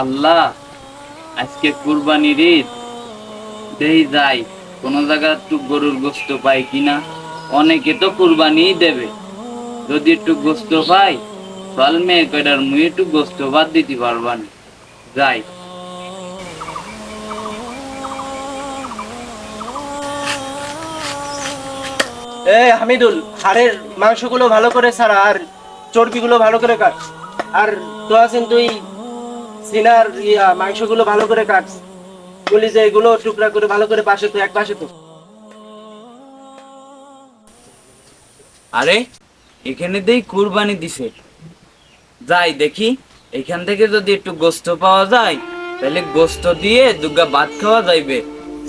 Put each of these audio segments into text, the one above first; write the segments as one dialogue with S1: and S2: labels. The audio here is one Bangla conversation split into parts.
S1: আল্লাহ, আজকে কুরবানির ঈদ, দেই যাই কোন জায়গা একটু গরুর গোস্ত পাই কিনা। অনেকে তো কুরবানি দেবে, যদি একটু গোস্ত পাই চল মেয়ে কয়টার মুই একটু গোস্ত বাদ দিতে পারবানি। যাই।
S2: হামিদুল, হাড়ের মাংসগুলো ভালো করে ছাড়া আর চর্বিগুলো ভালো করে কাট। আর তো আছেন তুই সিনার মাংসগুলো ভালো করে কাট। বলি যে এগুলো টুকরা করে ভালো করে পাশে তো এক পাশে তো।
S1: আরে, এখানে দেই কুরবানি দিছে। যাই দেখি, এখান থেকে যদি একটু গোস্ত পাওয়া যায় তাহলে গোস্ত দিয়ে দুগা ভাত খাওয়া যাইবে।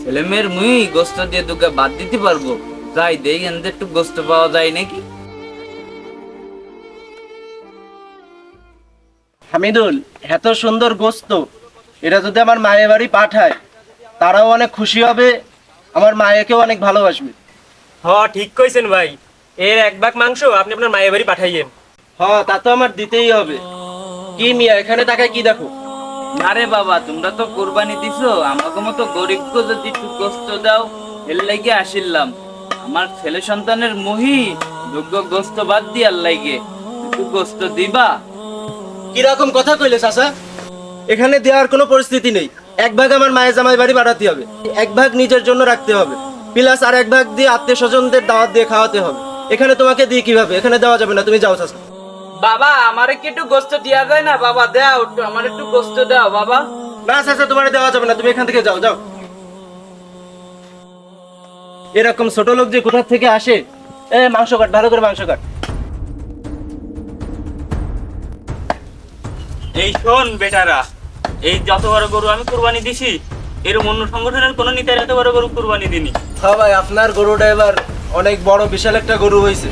S1: ছেলে মেয়ের মুই গোস্ত দিয়ে দুগা ভাত দিতে পারবো। যাই দেই এখান থেকে একটু গোস্ত পাওয়া যায় নাকি।
S2: হামিদুল, এত সুন্দর গোস্ত, এটা যদি আমার মায়ের বাড়ি পাঠায় তারাও অনেক খুশি হবে, আমার মায়েকেও অনেক ভালোবাসবে।
S3: ঠিক কইছেন ভাই। এর এক ভাগ মাংস আপনি আপনার মায়ের বাড়ি পাঠাইয়েন।
S2: তা তো আমার দিতেই হবে। কি মিয়া, এখানে তাকায় কি দেখো?
S1: আরে বাবা, তোমরা তো কুরবানি দিছো, আমাকে মতো গরিবকে যদি একটু গোস্ত দাও এর লাগে আসিলাম। আমার ছেলে সন্তানের মহি যোগ্য গোস্ত বাদ দিয়ার লাগে একটু গোস্ত দিবা।
S2: কিরকম কথা কইলে চাচা? এখানে দেওয়ার কোনো পরিস্থিতি নেই। এক ভাগ আমার মায়ের জামাই বাড়ি পাঠাতে হবে, এক ভাগ নিজের জন্য রাখতে হবে, প্লাস আর এক ভাগ দিয়ে আত্মীয় স্বজনদের দাওয়াত দিয়ে খাওয়াতে হবে। এখানে তোমাকে দিয়ে কিভাবে? এখানে দেওয়া যাবে না, তুমি যাও চাচা।
S1: বাবা, আমারে কি একটু গোস্ত দিয়া যায় না? বাবা দাও একটু, আমার একটু গোস্ত দাও বাবা।
S2: না চাচা, তোমার দেওয়া যাবে না, তুমি এখান থেকে যাও যাও। এরকম ছোট লোক যে কোথা থেকে আসে। মাংস কাট, ভালো করে মাংস কাট।
S3: এই শোন বেটারা, এই যত বড় গরু আমি কুরবানি দিছি, এর অন্য সংগঠনের কোন নেতার এত বড় গরু কুরবানি দিনি।
S2: হ্যাঁ ভাই, আপনার গরুটা এবার অনেক বড় বিশাল একটা গরু হয়েছে।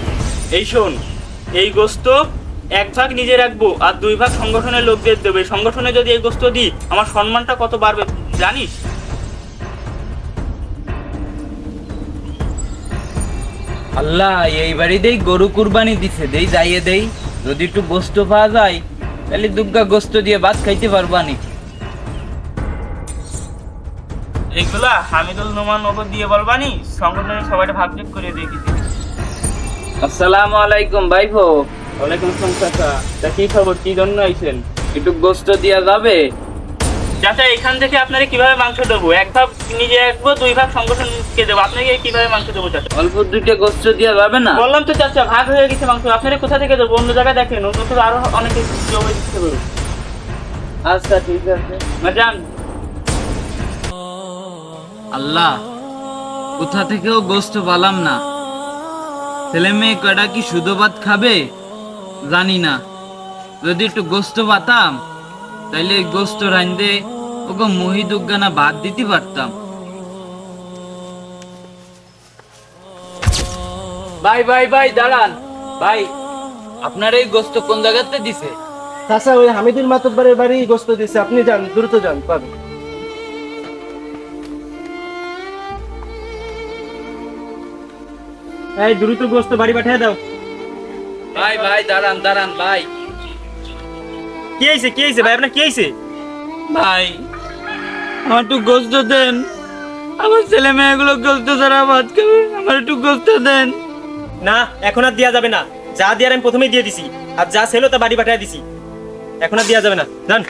S3: এই শোন, এই গোস্ত এক ভাগ নিজে রাখবো আর দুই ভাগ সংগঠনের লোকদের দেবে। সংগঠনে যদি এই গোস্ত দিই আমার সম্মানটা কত বাড়বে জানিস?
S1: আল্লাহ, এই বাড়িতেই গরু কুরবানি দিছে, দেই যাইয়ে দেই। যদি একটু গোস্ত পাওয়া যায় তাহলে দুগ্গা গোস্ত দিয়ে ভাত খাইতে পারবানি।
S3: এইগুলা হামিদুল নোমান ওপর দিয়ে বলবানি, সংগঠনের সবাইটা ভাগ যোগ করে দিয়ে দিতে।
S1: আসসালামু আলাইকুম ভাইপো।
S3: ওয়ালাইকুম আসসালাম চাচা। তা কি খবর, কি জন্য আইছেন?
S1: একটু গোস্ত দিয়া যাবে?
S3: চাচা, এখান থেকে আপনারা কিভাবে মাংস দেবো? এক ভাগ নিজে রাখবো, দুই ভাগ সংগঠনকে দেবো। আপনাকে কিভাবে মাংস দেবো চাচা?
S1: অল্প দুইটা গোস্ত দিয়া যাবে না?
S3: বললাম তো চাচা, ভাগ হয়ে গেছে মাংস। আপনারা কোথা থেকে দেবো? অন্য জায়গায় দেখেন, অন্য তো আরো অনেকে জমে দিতে পারবে।
S1: আচ্ছা ঠিক আছে,
S3: যান।
S1: আল্লাহ, কোথা থেকেও গোস্ত পালাম না। ছেলে মেয়ে কয়টা কি শুধু ভাত খাবে জানি না। যদি একটু গোস্ত পাতাম তাইলে এই গোস্ত রাইন্দে ওকে মহিদুজ্ঞানা ভাত দিতে পারতাম। ভাই ভাই ভাই দাঁড়ান ভাই, আপনার এই গোস্ত কোন জায়গাতে দিছে?
S2: চাচা, ওই হামিদুল মাতব্বরের বাড়ি গোস্ত দিছে, আপনি যান, দ্রুত যান, পাবেন।
S3: এই দ্রুত গোস্ত বাড়ি পাঠিয়ে দাও।
S1: ভাই ভাই দাঁড়ান দাঁড়ান ভাই।
S3: কি হয়েছে, কি হয়েছে ভাই, আপনার কি হয়েছে?
S1: ভাই, আমার একটু গোস্ত দেন। আমার ছেলে মেয়েগুলো গোস্ত ছাড়া ভাত খাবে, আমার একটু গোস্ত দেন।
S3: না, এখন আর দেওয়া যাবে না। যা দেওয়ার আমি প্রথমেই দিয়ে দিছি, আর যা ছিল তা বাড়ি পাঠিয়ে দিছি। এখন আর দেওয়া যাবে না, জান।